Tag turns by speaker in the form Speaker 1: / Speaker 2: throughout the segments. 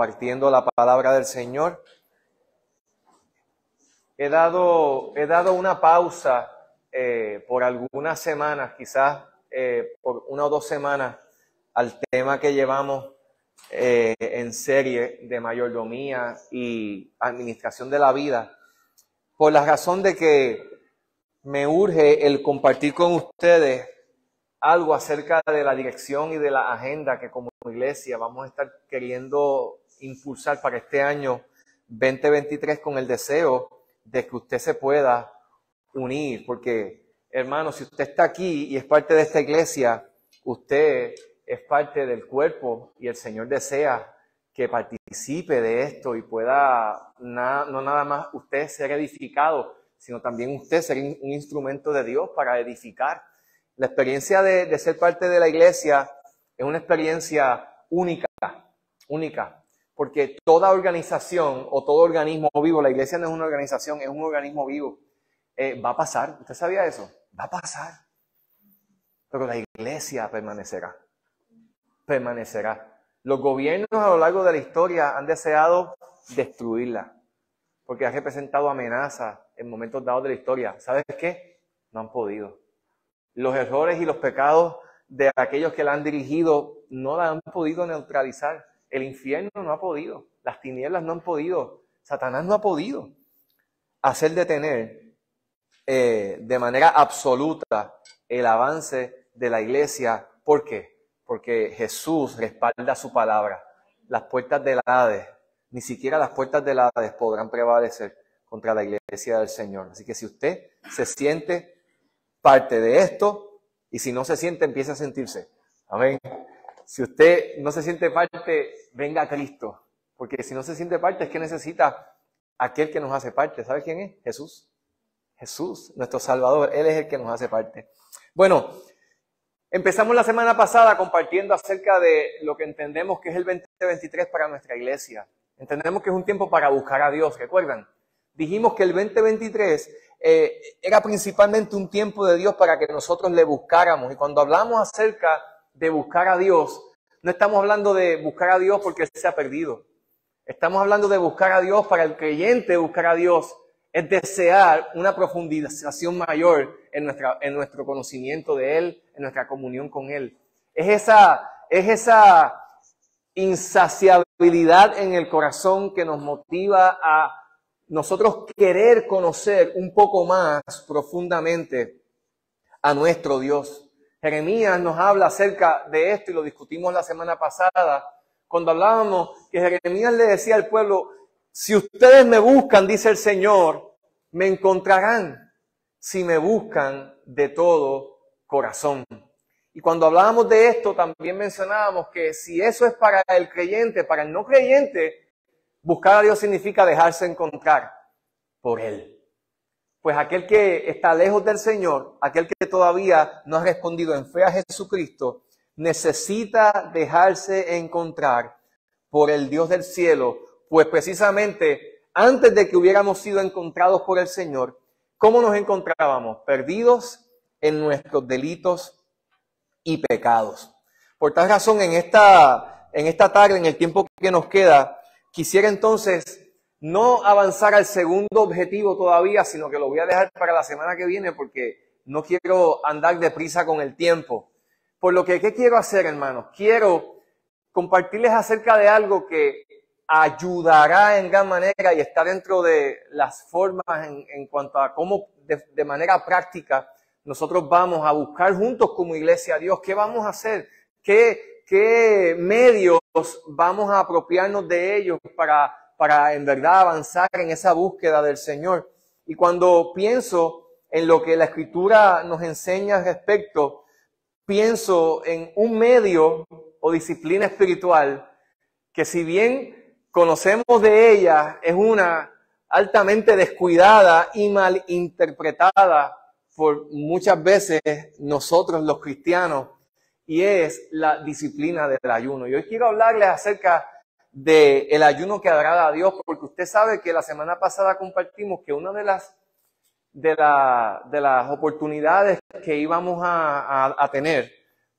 Speaker 1: compartiendo la palabra del Señor. He dado una pausa por algunas semanas, quizás por 1 o 2 semanas, al tema que llevamos en serie de mayordomía y administración de la vida, por la razón de que me urge el compartir con ustedes algo acerca de la dirección y de la agenda que como iglesia vamos a estar queriendo impulsar para este año 2023, con el deseo de que usted se pueda unir. Porque, hermano, si usted está aquí y es parte de esta iglesia, usted es parte del cuerpo y el Señor desea que participe de esto y pueda no nada más usted ser edificado, sino también usted ser un instrumento de Dios para edificar. La experiencia de ser parte de la iglesia es una experiencia única, porque toda organización o todo organismo vivo, la iglesia no es una organización, es un organismo vivo, va a pasar. ¿Usted sabía eso? Va a pasar. Pero la iglesia permanecerá. Los gobiernos a lo largo de la historia han deseado destruirla, porque ha representado amenaza en momentos dados de la historia. ¿Sabes qué? No han podido. Los errores y los pecados de aquellos que la han dirigido no la han podido neutralizar. El infierno no ha podido. Las tinieblas no han podido. Satanás no ha podido hacer detener de manera absoluta el avance de la iglesia. ¿Por qué? Porque Jesús respalda su palabra. Las puertas del Hades, ni siquiera las puertas del Hades podrán prevalecer contra la iglesia del Señor. Así que si usted se siente parte de esto, y si no se siente, empiece a sentirse. Amén. Si usted no se siente parte, venga a Cristo. Porque si no se siente parte, es que necesita aquel que nos hace parte. ¿Sabe quién es? Jesús. Jesús, nuestro Salvador. Él es el que nos hace parte. Bueno, empezamos la semana pasada compartiendo acerca de lo que entendemos que es el 2023 para nuestra iglesia. Entendemos que es un tiempo para buscar a Dios, ¿recuerdan? Dijimos que el 2023 era principalmente un tiempo de Dios para que nosotros le buscáramos. Y cuando hablamos acerca de buscar a Dios, no estamos hablando de buscar a Dios porque Él se ha perdido. Estamos hablando de buscar a Dios para el creyente. Buscar a Dios es desear una profundización mayor en nuestro conocimiento de Él, en nuestra comunión con Él. Es esa insaciabilidad en el corazón que nos motiva a nosotros querer conocer un poco más profundamente a nuestro Dios. Jeremías nos habla acerca de esto y lo discutimos la semana pasada, cuando hablábamos que Jeremías le decía al pueblo: si ustedes me buscan, dice el Señor, me encontrarán si me buscan de todo corazón. Y cuando hablábamos de esto, también mencionábamos que si eso es para el creyente, para el no creyente, buscar a Dios significa dejarse encontrar por Él. Pues aquel que está lejos del Señor, aquel que todavía no ha respondido en fe a Jesucristo, necesita dejarse encontrar por el Dios del cielo. Pues precisamente antes de que hubiéramos sido encontrados por el Señor, ¿cómo nos encontrábamos? Perdidos en nuestros delitos y pecados. Por tal razón, en esta tarde, en el tiempo que nos queda, quisiera entonces no avanzar al segundo objetivo todavía, sino que lo voy a dejar para la semana que viene porque no quiero andar deprisa con el tiempo. Por lo que, ¿qué quiero hacer, hermanos? Quiero compartirles acerca de algo que ayudará en gran manera y está dentro de las formas en cuanto a cómo de manera práctica nosotros vamos a buscar juntos como iglesia a Dios. ¿Qué vamos a hacer? ¿Qué medios vamos a apropiarnos de ellos para en verdad avanzar en esa búsqueda del Señor? Y cuando pienso en lo que la Escritura nos enseña al respecto, pienso en un medio o disciplina espiritual que, si bien conocemos de ella, es una altamente descuidada y mal interpretada por muchas veces nosotros los cristianos, y es la disciplina del ayuno. Y hoy quiero hablarles acerca del ayuno que agrada a Dios, porque usted sabe que la semana pasada compartimos que una de las oportunidades que íbamos a tener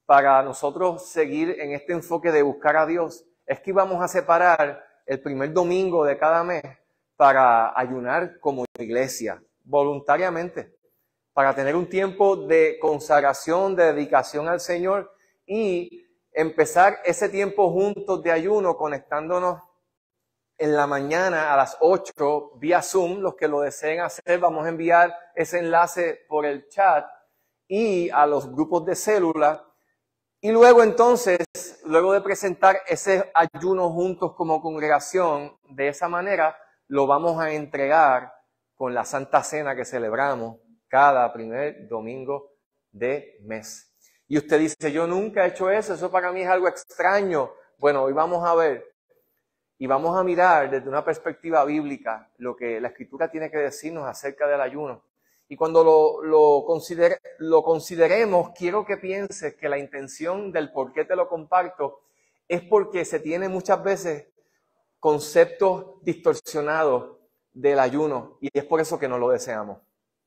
Speaker 1: para nosotros seguir en este enfoque de buscar a Dios es que íbamos a separar el primer domingo de cada mes para ayunar como iglesia, voluntariamente, para tener un tiempo de consagración, de dedicación al Señor y empezar ese tiempo juntos de ayuno, conectándonos en la mañana a las 8 vía Zoom. Los que lo deseen hacer, vamos a enviar ese enlace por el chat y a los grupos de célula. Y luego entonces, luego de presentar ese ayuno juntos como congregación, de esa manera lo vamos a entregar con la Santa Cena que celebramos cada primer domingo de mes. Y usted dice, yo nunca he hecho eso para mí es algo extraño. Bueno, hoy vamos a ver y vamos a mirar desde una perspectiva bíblica lo que la Escritura tiene que decirnos acerca del ayuno. Y cuando lo consideremos, quiero que pienses que la intención del por qué te lo comparto es porque se tiene muchas veces conceptos distorsionados del ayuno y es por eso que no lo deseamos.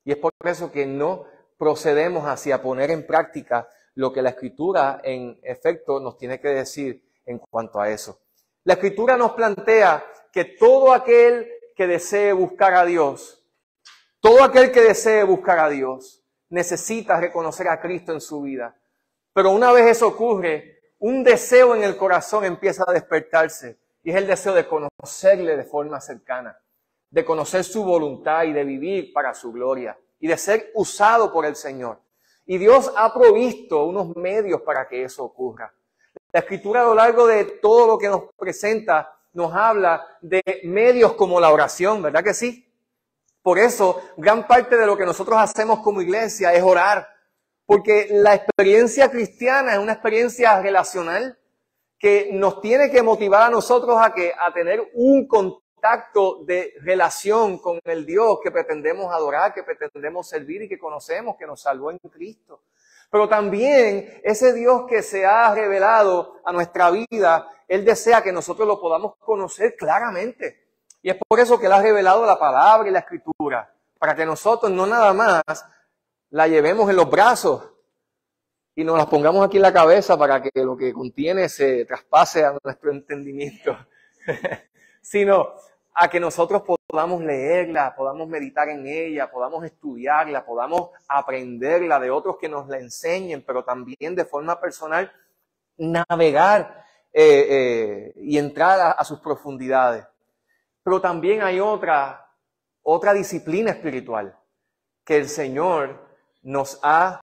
Speaker 1: Y es por eso que no procedemos hacia poner en práctica lo que la Escritura en efecto nos tiene que decir en cuanto a eso. La Escritura nos plantea que todo aquel que desee buscar a Dios, todo aquel que desee buscar a Dios necesita reconocer a Cristo en su vida. Pero una vez eso ocurre, un deseo en el corazón empieza a despertarse y es el deseo de conocerle de forma cercana, de conocer su voluntad y de vivir para su gloria y de ser usado por el Señor. Y Dios ha provisto unos medios para que eso ocurra. La Escritura a lo largo de todo lo que nos presenta nos habla de medios como la oración, ¿verdad que sí? Por eso, gran parte de lo que nosotros hacemos como iglesia es orar, porque la experiencia cristiana es una experiencia relacional que nos tiene que motivar a nosotros a tener un contacto de relación con el Dios que pretendemos adorar, que pretendemos servir y que conocemos, que nos salvó en Cristo. Pero también ese Dios que se ha revelado a nuestra vida, Él desea que nosotros lo podamos conocer claramente. Y es por eso que Él ha revelado la palabra y la Escritura, para que nosotros no nada más la llevemos en los brazos y nos las pongamos aquí en la cabeza para que lo que contiene se traspase a nuestro entendimiento, sino a que nosotros podamos leerla, podamos meditar en ella, podamos estudiarla, podamos aprenderla de otros que nos la enseñen, pero también de forma personal navegar y entrar a sus profundidades. Pero también hay otra disciplina espiritual que el Señor nos ha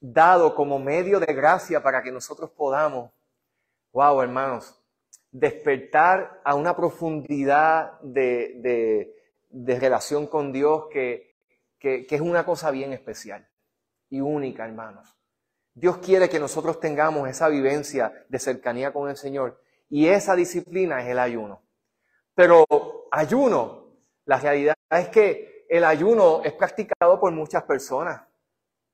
Speaker 1: dado como medio de gracia para que nosotros podamos, wow, hermanos, despertar a una profundidad de relación con Dios que es una cosa bien especial y única, hermanos. Dios quiere que nosotros tengamos esa vivencia de cercanía con el Señor y esa disciplina es el ayuno. Pero ayuno, la realidad es que el ayuno es practicado por muchas personas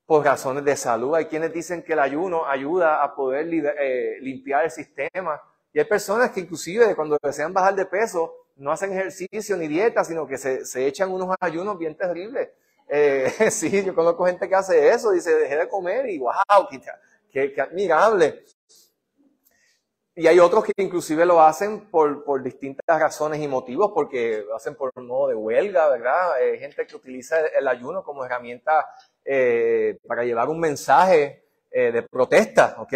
Speaker 1: por razones de salud. Hay quienes dicen que el ayuno ayuda a poder limpiar el sistema. Y hay personas que inclusive cuando desean bajar de peso no hacen ejercicio ni dieta, sino que se echan unos ayunos bien terribles. Sí, yo conozco gente que hace eso, dice dejé de comer y wow, qué admirable. Y hay otros que inclusive lo hacen por distintas razones y motivos, porque lo hacen por modo de huelga, ¿verdad? Hay gente que utiliza el ayuno como herramienta para llevar un mensaje de protesta, ¿ok?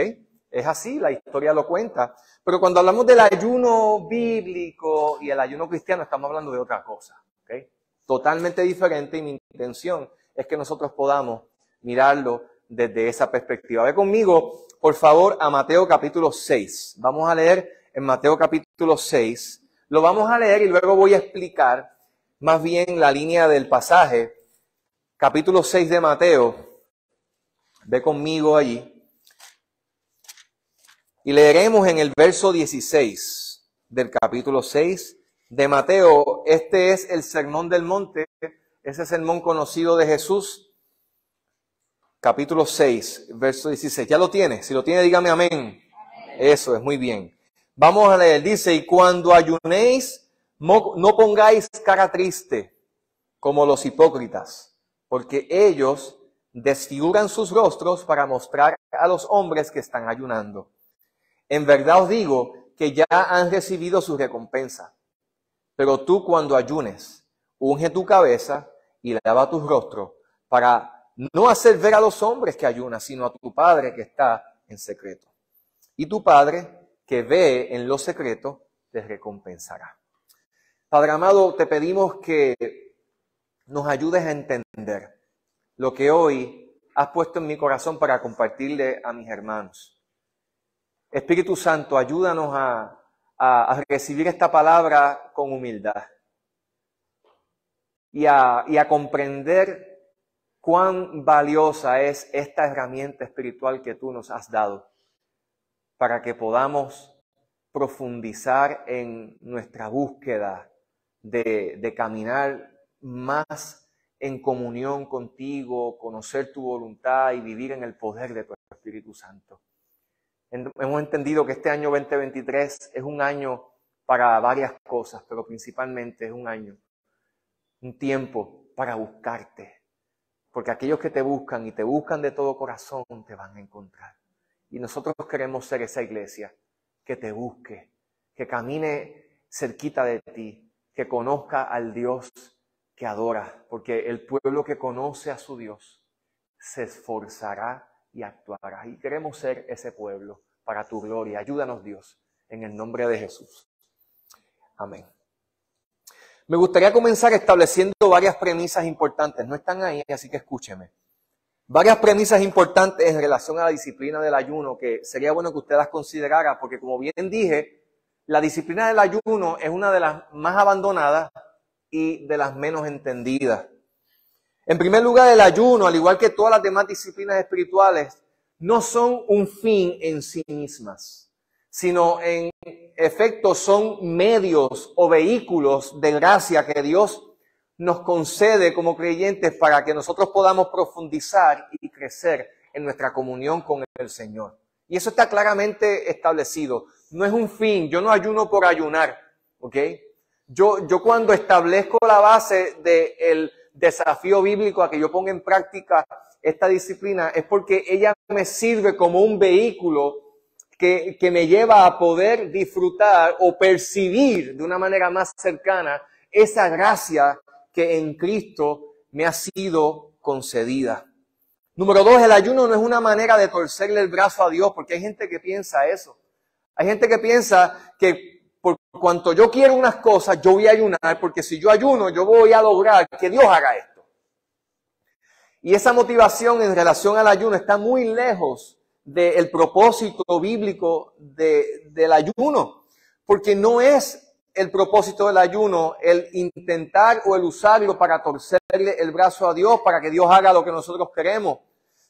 Speaker 1: Es así, la historia lo cuenta. Pero cuando hablamos del ayuno bíblico y el ayuno cristiano, estamos hablando de otra cosa, ¿ok? Totalmente diferente y mi intención es que nosotros podamos mirarlo desde esa perspectiva. Ve conmigo, por favor, a Mateo capítulo 6. Vamos a leer en Mateo capítulo 6. Lo vamos a leer y luego voy a explicar más bien la línea del pasaje. Capítulo 6 de Mateo. Ve conmigo allí. Y leeremos en el verso 16 del capítulo 6 de Mateo. Este es el Sermón del Monte, ese sermón conocido de Jesús. Capítulo 6, verso 16. ¿Ya lo tiene? Si lo tiene, dígame amén. Amén. Eso es, muy bien. Vamos a leer. Dice, y cuando ayunéis, no pongáis cara triste, como los hipócritas, porque ellos desfiguran sus rostros para mostrar a los hombres que están ayunando. En verdad os digo que ya han recibido su recompensa. Pero tú cuando ayunes, unge tu cabeza y lava tu rostro para no hacer ver a los hombres que ayunas, sino a tu Padre que está en secreto. Y tu Padre que ve en lo secreto te recompensará. Padre amado, te pedimos que nos ayudes a entender lo que hoy has puesto en mi corazón para compartirle a mis hermanos. Espíritu Santo, ayúdanos a recibir esta palabra con humildad y a comprender cuán valiosa es esta herramienta espiritual que tú nos has dado para que podamos profundizar en nuestra búsqueda de caminar más en comunión contigo, conocer tu voluntad y vivir en el poder de tu Espíritu Santo. Hemos entendido que este año 2023 es un año para varias cosas, pero principalmente es un tiempo para buscarte. Porque aquellos que te buscan y te buscan de todo corazón te van a encontrar. Y nosotros queremos ser esa iglesia que te busque, que camine cerquita de ti, que conozca al Dios que adora. Porque el pueblo que conoce a su Dios se esforzará y actuará. Y queremos ser ese pueblo para tu gloria. Ayúdanos, Dios, en el nombre de Jesús. Amén. Me gustaría comenzar estableciendo varias premisas importantes. No están ahí, así que escúcheme. Varias premisas importantes en relación a la disciplina del ayuno que sería bueno que usted las considerara, porque como bien dije, la disciplina del ayuno es una de las más abandonadas y de las menos entendidas. En primer lugar, el ayuno, al igual que todas las demás disciplinas espirituales, no son un fin en sí mismas, sino en efecto son medios o vehículos de gracia que Dios nos concede como creyentes para que nosotros podamos profundizar y crecer en nuestra comunión con el Señor. Y eso está claramente establecido. No es un fin, yo no ayuno por ayunar, ¿ok? Yo cuando establezco la base del desafío bíblico a que yo ponga en práctica esta disciplina es porque ella me sirve como un vehículo que me lleva a poder disfrutar o percibir de una manera más cercana esa gracia que en Cristo me ha sido concedida. Número 2, el ayuno no es una manera de torcerle el brazo a Dios, porque hay gente que piensa eso. Hay gente que piensa que por cuanto yo quiero unas cosas, yo voy a ayunar, porque si yo ayuno, yo voy a lograr que Dios haga esto. Y esa motivación en relación al ayuno está muy lejos del propósito bíblico del ayuno, porque no es el propósito del ayuno el intentar o el usarlo para torcerle el brazo a Dios, para que Dios haga lo que nosotros queremos.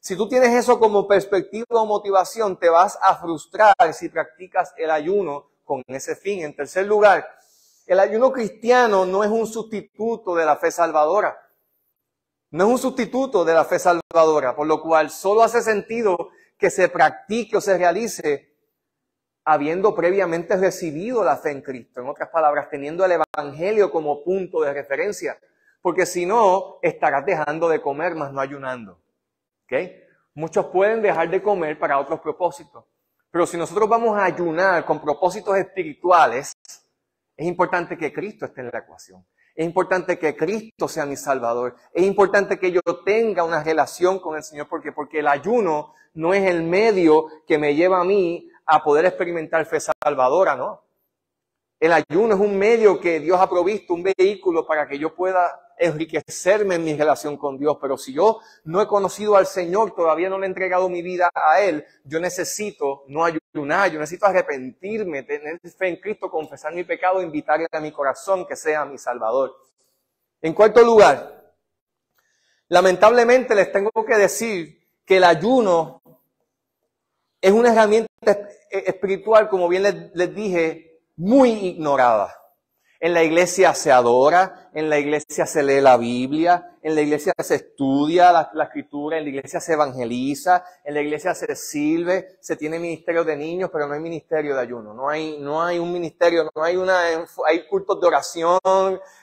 Speaker 1: Si tú tienes eso como perspectiva o motivación, te vas a frustrar si practicas el ayuno con ese fin. En tercer lugar, el ayuno cristiano no es un sustituto de la fe salvadora. No es un sustituto de la fe salvadora, por lo cual solo hace sentido que se practique o se realice habiendo previamente recibido la fe en Cristo. En otras palabras, teniendo el Evangelio como punto de referencia. Porque si no, estarás dejando de comer, más no ayunando. ¿Okay? Muchos pueden dejar de comer para otros propósitos. Pero si nosotros vamos a ayunar con propósitos espirituales, es importante que Cristo esté en la ecuación. Es importante que Cristo sea mi Salvador. Es importante que yo tenga una relación con el Señor. Porque el ayuno no es el medio que me lleva a mí a poder experimentar fe salvadora, ¿no? El ayuno es un medio que Dios ha provisto, un vehículo para que yo pueda enriquecerme en mi relación con Dios. Pero si yo no he conocido al Señor, todavía no le he entregado mi vida a Él, yo necesito no ayunar, yo necesito arrepentirme, tener fe en Cristo, confesar mi pecado, invitarle a mi corazón que sea mi Salvador. En cuarto lugar, lamentablemente les tengo que decir que el ayuno es una herramienta espiritual, como bien les dije, muy ignorada. En la iglesia se adora, en la iglesia se lee la Biblia, en la iglesia se estudia la Escritura, en la iglesia se evangeliza, en la iglesia se sirve, se tiene ministerio de niños, pero no hay ministerio de ayuno. No hay un ministerio, hay cultos de oración,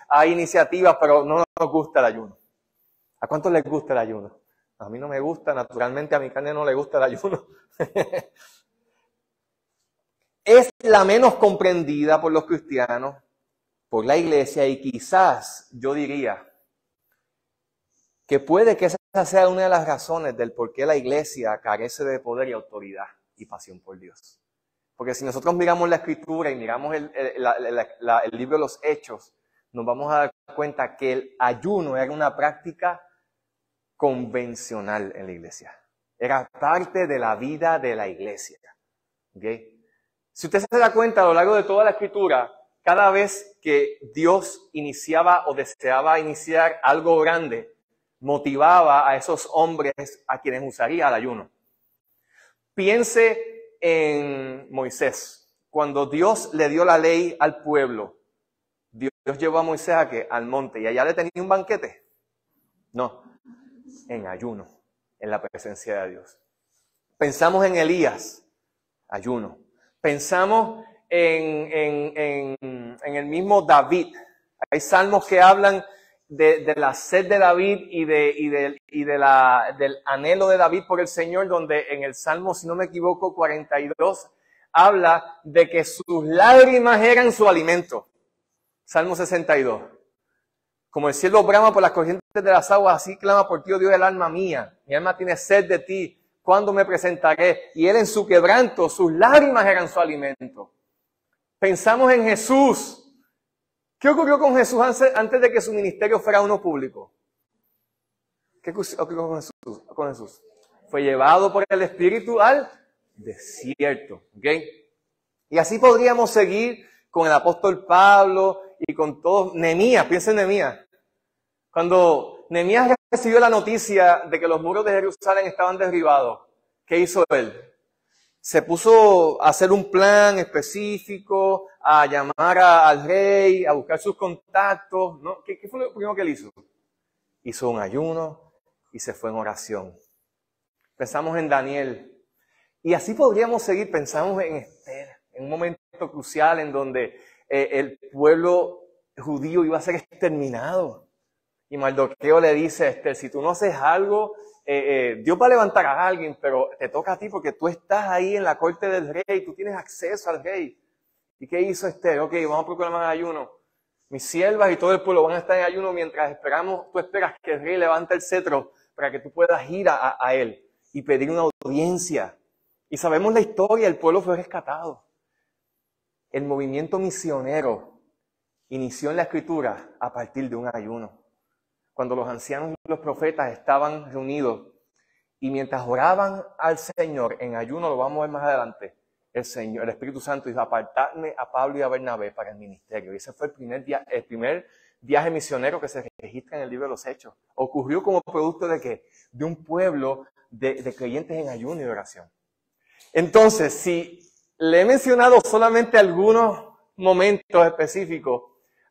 Speaker 1: hay iniciativas, pero no nos gusta el ayuno. ¿A cuántos les gusta el ayuno? A mí no me gusta, naturalmente a mi carne no le gusta el ayuno. es la menos comprendida por los cristianos, por la iglesia, y quizás yo diría que puede que esa sea una de las razones del por qué la iglesia carece de poder y autoridad y pasión por Dios. Porque si nosotros miramos la Escritura y miramos el libro de los Hechos, nos vamos a dar cuenta que el ayuno era una práctica convencional en la iglesia. Era parte de la vida de la iglesia. ¿Okay? Si usted se da cuenta a lo largo de toda la Escritura, cada vez que Dios iniciaba o deseaba iniciar algo grande, motivaba a esos hombres a quienes usaría el ayuno. Piense en Moisés. Cuando Dios le dio la ley al pueblo, Dios llevó a Moisés ¿a qué? Al monte, y allá le tenía un banquete. No, en ayuno, en la presencia de Dios. Pensamos en Elías, ayuno. Pensamos en el mismo David. Hay salmos que hablan de la sed de David y del anhelo de David por el Señor, donde en el Salmo, si no me equivoco, 42, habla de que sus lágrimas eran su alimento. Salmo 62. Como el cielo brama por las corrientes de las aguas, así clama por ti, oh Dios, el alma mía. Mi alma tiene sed de ti. ¿Cuándo me presentaré? Y él en su quebranto, sus lágrimas eran su alimento. Pensamos en Jesús. ¿Qué ocurrió con Jesús antes de que su ministerio fuera uno público? ¿Qué ocurrió con Jesús? Fue llevado por el Espíritu al desierto. ¿Okay? Y así podríamos seguir con el apóstol Pablo y con todos. Nehemías, piensa en Nehemías. Cuando Nehemías recibió la noticia de que los muros de Jerusalén estaban derribados, ¿qué hizo él? Se puso a hacer un plan específico, a llamar al rey, a buscar sus contactos, ¿no? ¿Qué fue lo primero que él hizo? Hizo un ayuno y se fue en oración. Pensamos en Daniel. Y así podríamos seguir. Pensamos en Esther, en un momento crucial en donde el pueblo judío iba a ser exterminado. Y Mardoqueo le dice a Esther, si tú no haces algo, Dios va a levantar a alguien, pero te toca a ti porque tú estás ahí en la corte del rey, tú tienes acceso al rey. ¿Y qué hizo Esther? Ok, vamos a proclamar ayuno. Mis siervas y todo el pueblo van a estar en ayuno mientras tú esperas que el rey levante el cetro para que tú puedas ir a él y pedir una audiencia. Y sabemos la historia, el pueblo fue rescatado. El movimiento misionero inició en la Escritura a partir de un ayuno. Cuando los ancianos y los profetas estaban reunidos y mientras oraban al Señor en ayuno, lo vamos a ver más adelante, el Espíritu Santo dijo, apartadme a Pablo y a Bernabé para el ministerio. Y ese fue el primer viaje misionero que se registra en el libro de los Hechos. Ocurrió como producto de ¿qué? De un pueblo de creyentes en ayuno y oración. Entonces, si le he mencionado solamente algunos momentos específicos,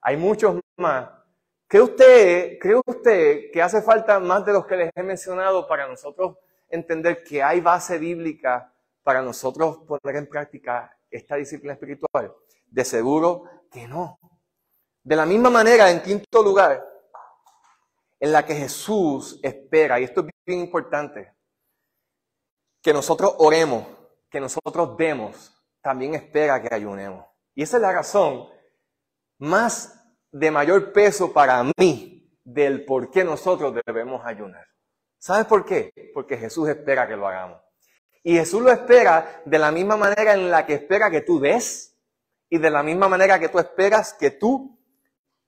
Speaker 1: hay muchos más. ¿Cree usted que hace falta más de los que les he mencionado para nosotros entender que hay base bíblica para nosotros poner en práctica esta disciplina espiritual? De seguro que no. De la misma manera, en quinto lugar, en la que Jesús espera, y esto es bien importante, que nosotros oremos, que nosotros demos, también espera que ayunemos. Y esa es la razón más de mayor peso para mí del por qué nosotros debemos ayunar. ¿Sabes por qué? Porque Jesús espera que lo hagamos. Y Jesús lo espera de la misma manera en la que espera que tú des y de la misma manera que tú esperas que tú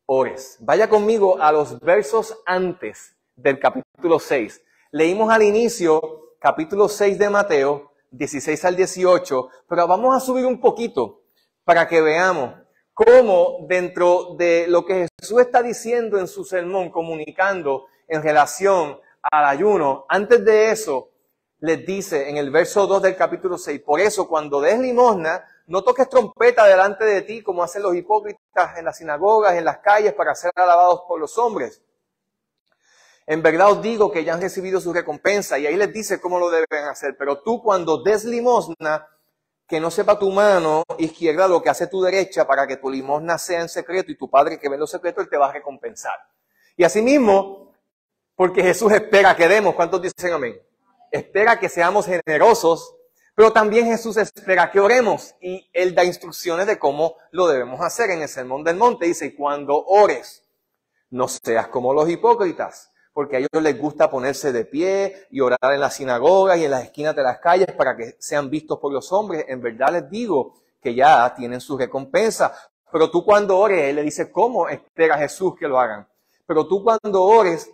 Speaker 1: ores. Vaya conmigo a los versos antes del capítulo 6. Leímos al inicio capítulo 6 de Mateo, 16 al 18, pero vamos a subir un poquito para que veamos cómo dentro de lo que Jesús está diciendo en su sermón, comunicando en relación al ayuno, antes de eso, les dice en el verso 2 del capítulo 6, por eso cuando des limosna, no toques trompeta delante de ti como hacen los hipócritas en las sinagogas, en las calles, para ser alabados por los hombres. En verdad os digo que ya han recibido su recompensa, y ahí les dice cómo lo deben hacer. Pero tú cuando des limosna, que no sepa tu mano izquierda lo que hace tu derecha, para que tu limosna sea en secreto, y tu Padre que ve en lo secreto, Él te va a recompensar. Y asimismo, porque Jesús espera que demos, ¿cuántos dicen amén? Espera que seamos generosos, Pero también Jesús espera que oremos y Él da instrucciones de cómo lo debemos hacer en el Sermón del Monte. Dice, cuando ores, no seas como los hipócritas, porque a ellos les gusta ponerse de pie y orar en las sinagogas y en las esquinas de las calles para que sean vistos por los hombres. En verdad les digo que ya tienen su recompensa. Pero tú cuando ores, Él le dice, ¿cómo espera Jesús que lo hagan? Pero tú cuando ores,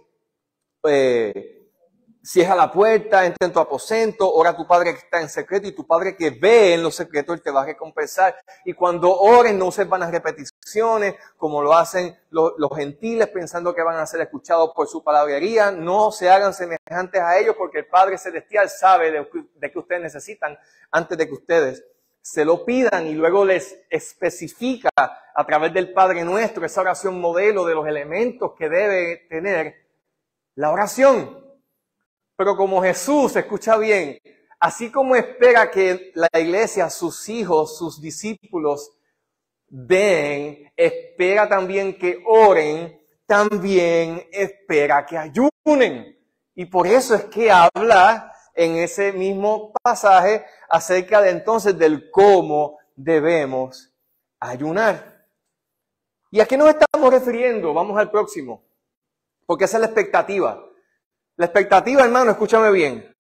Speaker 1: cierra la puerta, entra en tu aposento, ora a tu Padre que está en secreto y tu Padre que ve en lo secreto, Él te va a recompensar. Y cuando ores, no uses vanas repeticiones, como lo hacen los gentiles, pensando que van a ser escuchados por su palabrería. No se hagan semejantes a ellos, porque el Padre Celestial sabe de qué ustedes necesitan antes de que ustedes se lo pidan, y luego les especifica a través del Padre Nuestro esa oración modelo de los elementos que debe tener la oración. Pero como Jesús, escucha bien, así como espera que la iglesia, sus hijos, sus discípulos den, espera también que oren, también espera que ayunen. Y por eso es que habla en ese mismo pasaje acerca de entonces del cómo debemos ayunar. ¿Y a qué nos estamos refiriendo? Vamos al próximo, porque esa es la expectativa. La expectativa, hermano, escúchame bien.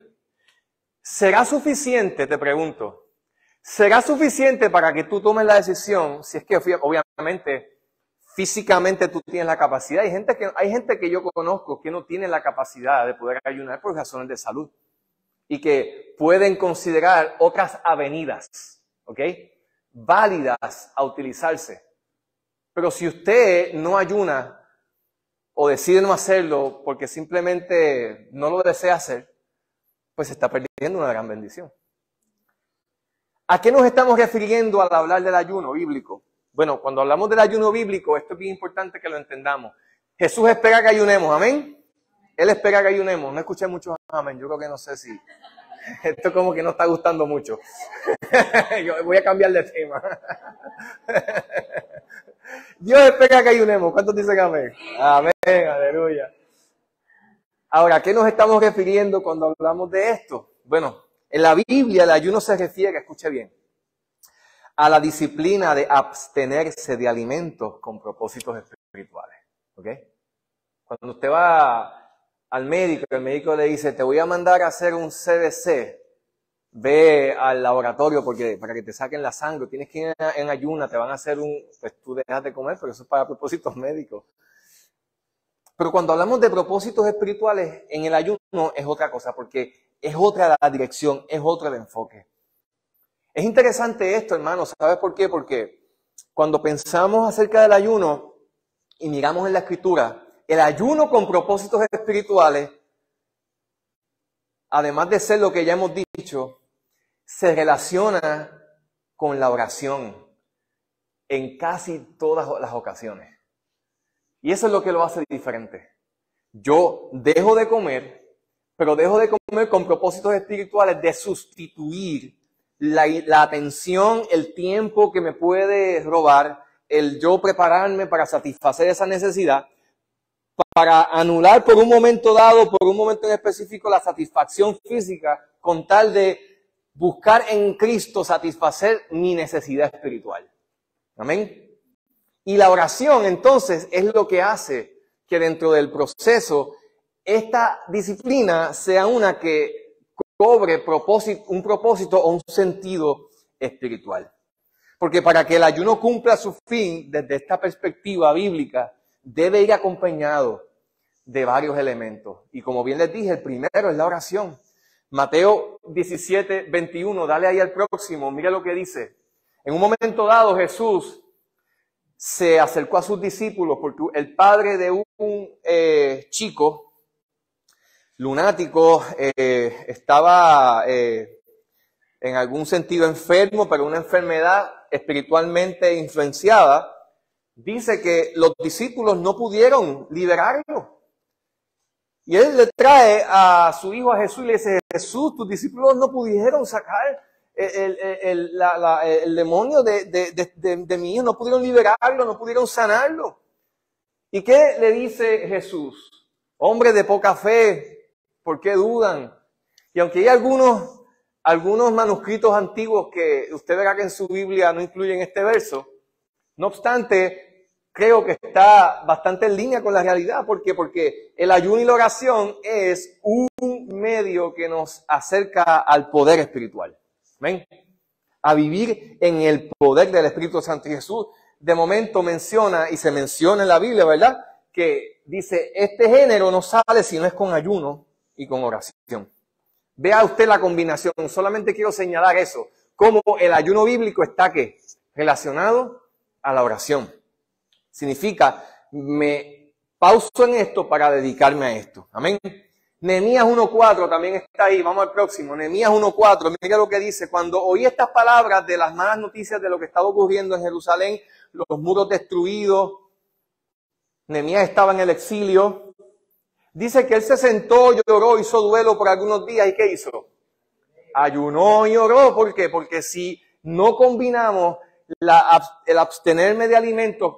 Speaker 1: ¿Será suficiente, te pregunto? ¿Será suficiente para que tú tomes la decisión? Si es que obviamente físicamente tú tienes la capacidad. Hay gente que yo conozco que no tiene la capacidad de poder ayunar por razones de salud y que pueden considerar otras avenidas, ¿ok? Válidas a utilizarse. Pero si usted no ayuna o decide no hacerlo porque simplemente no lo desea hacer, pues se está perdiendo una gran bendición. ¿A qué nos estamos refiriendo al hablar del ayuno bíblico? Bueno, cuando hablamos del ayuno bíblico, esto es bien importante que lo entendamos. Jesús espera que ayunemos, ¿amén? Él espera que ayunemos. No escuché muchos amén, yo creo que no sé si... Esto como que no está gustando mucho. Yo voy a cambiar de tema. Dios espera que ayunemos. ¿Cuántos dicen amén? Amén, aleluya. Ahora, ¿a qué nos estamos refiriendo cuando hablamos de esto? Bueno, en la Biblia el ayuno se refiere, escuche bien, a la disciplina de abstenerse de alimentos con propósitos espirituales. ¿Ok? Cuando usted va al médico, el médico le dice, te voy a mandar a hacer un CBC, ve al laboratorio para que te saquen la sangre, tienes que ir en ayuna, te van a hacer pues tú dejas de comer, pero eso es para propósitos médicos. Pero cuando hablamos de propósitos espirituales, en el ayuno es otra cosa, porque es otra la dirección, es otro el enfoque. Es interesante esto, hermanos, ¿sabes por qué? Porque cuando pensamos acerca del ayuno y miramos en la Escritura, el ayuno con propósitos espirituales, además de ser lo que ya hemos dicho, se relaciona con la oración en casi todas las ocasiones. Y eso es lo que lo hace diferente. Yo dejo de comer, pero dejo de comer con propósitos espirituales de sustituir la atención, el tiempo que me puede robar, el yo prepararme para satisfacer esa necesidad, para anular por un momento dado, por un momento en específico, la satisfacción física con tal de buscar en Cristo satisfacer mi necesidad espiritual. Amén. Y la oración, entonces, es lo que hace que dentro del proceso esta disciplina sea una que cobre un propósito o un sentido espiritual. Porque para que el ayuno cumpla su fin, desde esta perspectiva bíblica, debe ir acompañado de varios elementos. Y como bien les dije, el primero es la oración. Mateo 17, 21, dale ahí al próximo, mira lo que dice. En un momento dado Jesús se acercó a sus discípulos porque el padre de un chico lunático estaba en algún sentido enfermo, pero una enfermedad espiritualmente influenciada. Dice que los discípulos no pudieron liberarlo. Y él le trae a su hijo a Jesús y le dice, Jesús, tus discípulos no pudieron sacar el demonio de mi hijo, no pudieron liberarlo, no pudieron sanarlo. ¿Y qué le dice Jesús? Hombre de poca fe, ¿por qué dudan? Y aunque hay algunos algunos manuscritos antiguos que usted verá que en su Biblia no incluyen este verso. No obstante, creo que está bastante en línea con la realidad. ¿Por qué? Porque el ayuno y la oración es un medio que nos acerca al poder espiritual. ¿Ven? A vivir en el poder del Espíritu Santo. Y Jesús de momento menciona, y se menciona en la Biblia, ¿verdad? Que dice, este género no sale si no es con ayuno y con oración. Vea usted la combinación. Solamente quiero señalar eso. Cómo el ayuno bíblico está, ¿qué? Relacionado a la oración. Significa, me pauso en esto para dedicarme a esto. Amén. Nehemías 1:4 también está ahí. Vamos al próximo. Nehemías 1:4. Mira lo que dice. Cuando oí estas palabras de las malas noticias de lo que estaba ocurriendo en Jerusalén, los muros destruidos, Nehemías estaba en el exilio. Dice que él se sentó, lloró, hizo duelo por algunos días. ¿Y qué hizo? Ayunó y oró. ¿Por qué? Porque si no combinamos el abstenerme de alimentos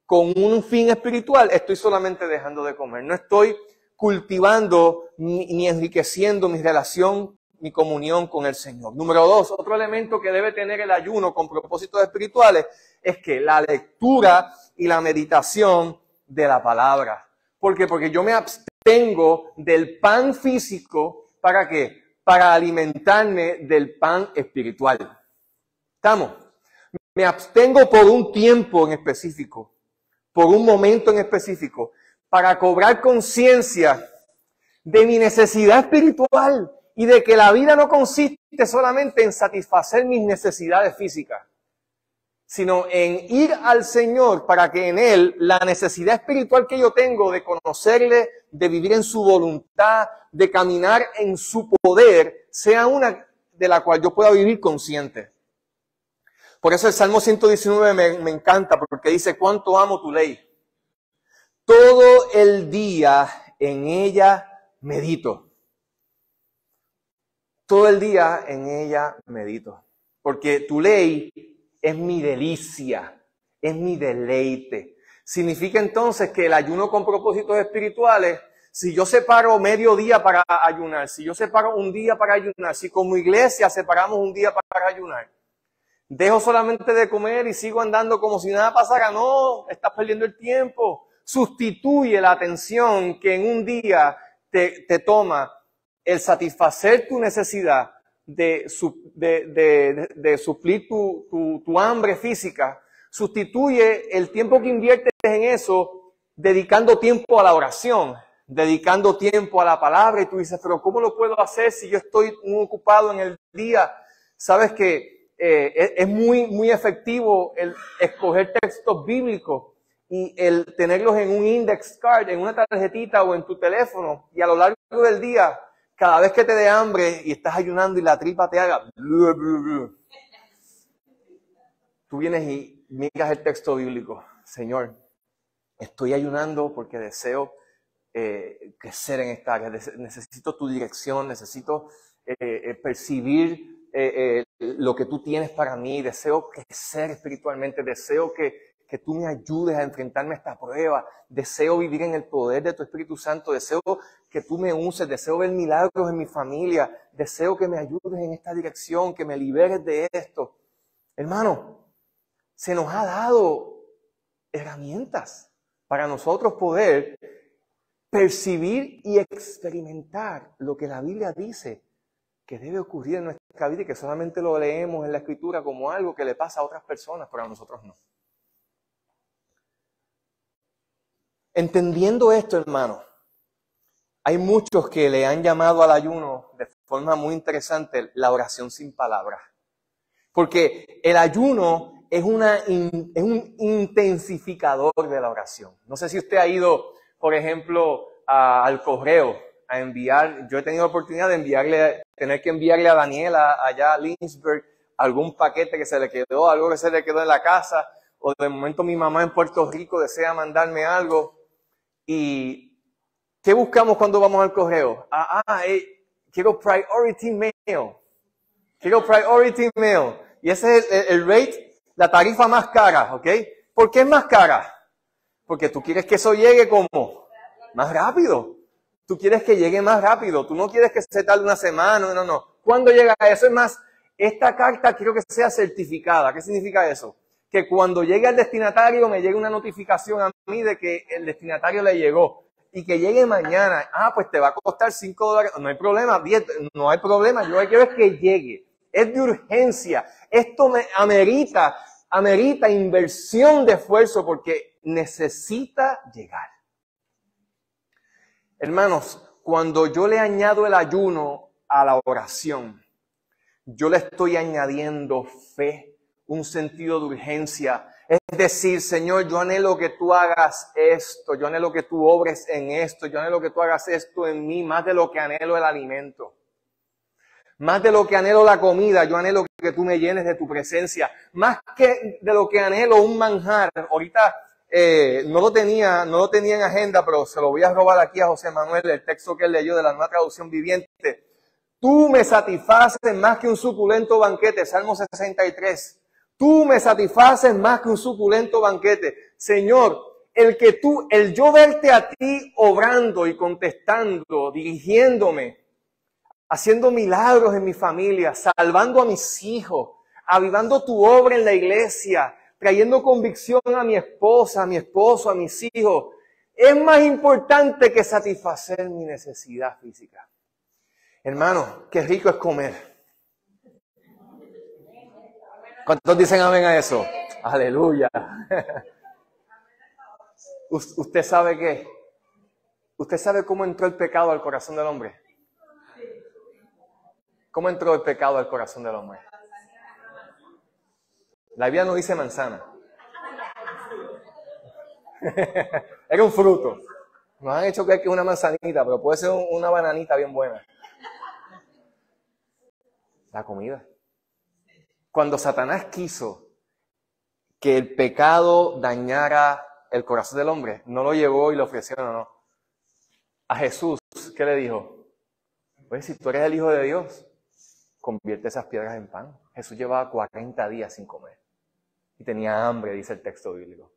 Speaker 1: con un fin espiritual, estoy solamente dejando de comer. No estoy cultivando ni enriqueciendo mi relación, mi comunión con el Señor. Número 2, otro elemento que debe tener el ayuno con propósitos espirituales es que la lectura y la meditación de la palabra. ¿Por qué? Porque yo me abstengo del pan físico, ¿para qué? Para alimentarme del pan espiritual. ¿Estamos? Me abstengo por un tiempo en específico, por un momento en específico, para cobrar conciencia de mi necesidad espiritual y de que la vida no consiste solamente en satisfacer mis necesidades físicas, sino en ir al Señor para que en Él la necesidad espiritual que yo tengo de conocerle, de vivir en su voluntad, de caminar en su poder, sea una de la cual yo pueda vivir consciente. Por eso el Salmo 119 me encanta, porque dice, cuánto amo tu ley. Todo el día en ella medito. Todo el día en ella medito. Porque tu ley es mi delicia, es mi deleite. Significa entonces que el ayuno con propósitos espirituales, si yo separo medio día para ayunar, si yo separo un día para ayunar, si como iglesia separamos un día para ayunar, dejo solamente de comer y sigo andando como si nada pasara. No, estás perdiendo el tiempo. Sustituye la atención que en un día te toma el satisfacer tu necesidad de suplir tu hambre física. Sustituye el tiempo que inviertes en eso dedicando tiempo a la oración, dedicando tiempo a la palabra. Y tú dices, pero ¿cómo lo puedo hacer si yo estoy muy ocupado en el día? Sabes que es muy efectivo el escoger textos bíblicos y el tenerlos en un index card, en una tarjetita o en tu teléfono, y a lo largo del día, cada vez que te dé hambre y estás ayunando y la tripa te haga tú vienes y miras el texto bíblico. Señor, estoy ayunando porque deseo crecer en esta área, necesito tu dirección, necesito percibir lo que tú tienes para mí, deseo crecer espiritualmente, deseo que tú me ayudes a enfrentarme a esta prueba, deseo vivir en el poder de tu Espíritu Santo, deseo que tú me uses, deseo ver milagros en mi familia, deseo que me ayudes en esta dirección, que me liberes de esto. Hermano, se nos ha dado herramientas para nosotros poder percibir y experimentar lo que la Biblia dice que debe ocurrir en nuestra vida y que solamente lo leemos en la Escritura como algo que le pasa a otras personas, pero a nosotros no. Entendiendo esto, hermano, hay muchos que le han llamado al ayuno de forma muy interesante la oración sin palabras. Porque el ayuno es un intensificador de la oración. No sé si usted ha ido, por ejemplo, al correo a enviar. Yo he tenido la oportunidad de tener que enviarle a Daniela allá a Lynchburg algún paquete que se le quedó, algo que se le quedó en la casa, o de momento mi mamá en Puerto Rico desea mandarme algo. ¿Y qué buscamos cuando vamos al correo? Quiero priority mail. Quiero priority mail. Y ese es el rate, la tarifa más cara, ¿ok? ¿Por qué es más cara? Porque tú quieres que eso llegue como más rápido. Tú quieres que llegue más rápido. Tú no quieres que se tarde una semana, no. ¿Cuándo llega eso? Es más, esta carta quiero que sea certificada. ¿Qué significa eso? Que cuando llegue al destinatario me llegue una notificación a mí de que el destinatario le llegó. Y que llegue mañana. Pues te va a costar $5. No hay problema, 10, no hay problema. Yo lo que quiero es que llegue. Es de urgencia. Esto me amerita inversión de esfuerzo porque necesita llegar. Hermanos, cuando yo le añado el ayuno a la oración, yo le estoy añadiendo fe, un sentido de urgencia. Es decir, Señor, yo anhelo que tú hagas esto, yo anhelo que tú obres en esto, yo anhelo que tú hagas esto en mí, más de lo que anhelo el alimento. Más de lo que anhelo la comida, yo anhelo que tú me llenes de tu presencia. Más que de lo que anhelo un manjar. Ahorita no lo tenía en agenda, pero se lo voy a robar aquí a José Manuel, el texto que él leyó de la Nueva Traducción Viviente. Tú me satisfaces más que un suculento banquete, Salmo 63. Tú me satisfaces más que un suculento banquete. Señor, el yo verte a ti obrando y contestando, dirigiéndome, haciendo milagros en mi familia, salvando a mis hijos, avivando tu obra en la iglesia, trayendo convicción a mi esposa, a mi esposo, a mis hijos, es más importante que satisfacer mi necesidad física. Hermano, qué rico es comer. ¿Cuántos dicen amén a eso? Aleluya. ¿Usted sabe qué? ¿Usted sabe cómo entró el pecado al corazón del hombre? ¿Cómo entró el pecado al corazón del hombre? La Biblia no dice manzana. Era un fruto. Nos han hecho creer que es una manzanita, pero puede ser una bananita bien buena. La comida. Cuando Satanás quiso que el pecado dañara el corazón del hombre, no lo llevó y lo ofreció, no. A Jesús, ¿qué le dijo? Pues si tú eres el Hijo de Dios, convierte esas piedras en pan. Jesús llevaba 40 días sin comer y tenía hambre, dice el texto bíblico.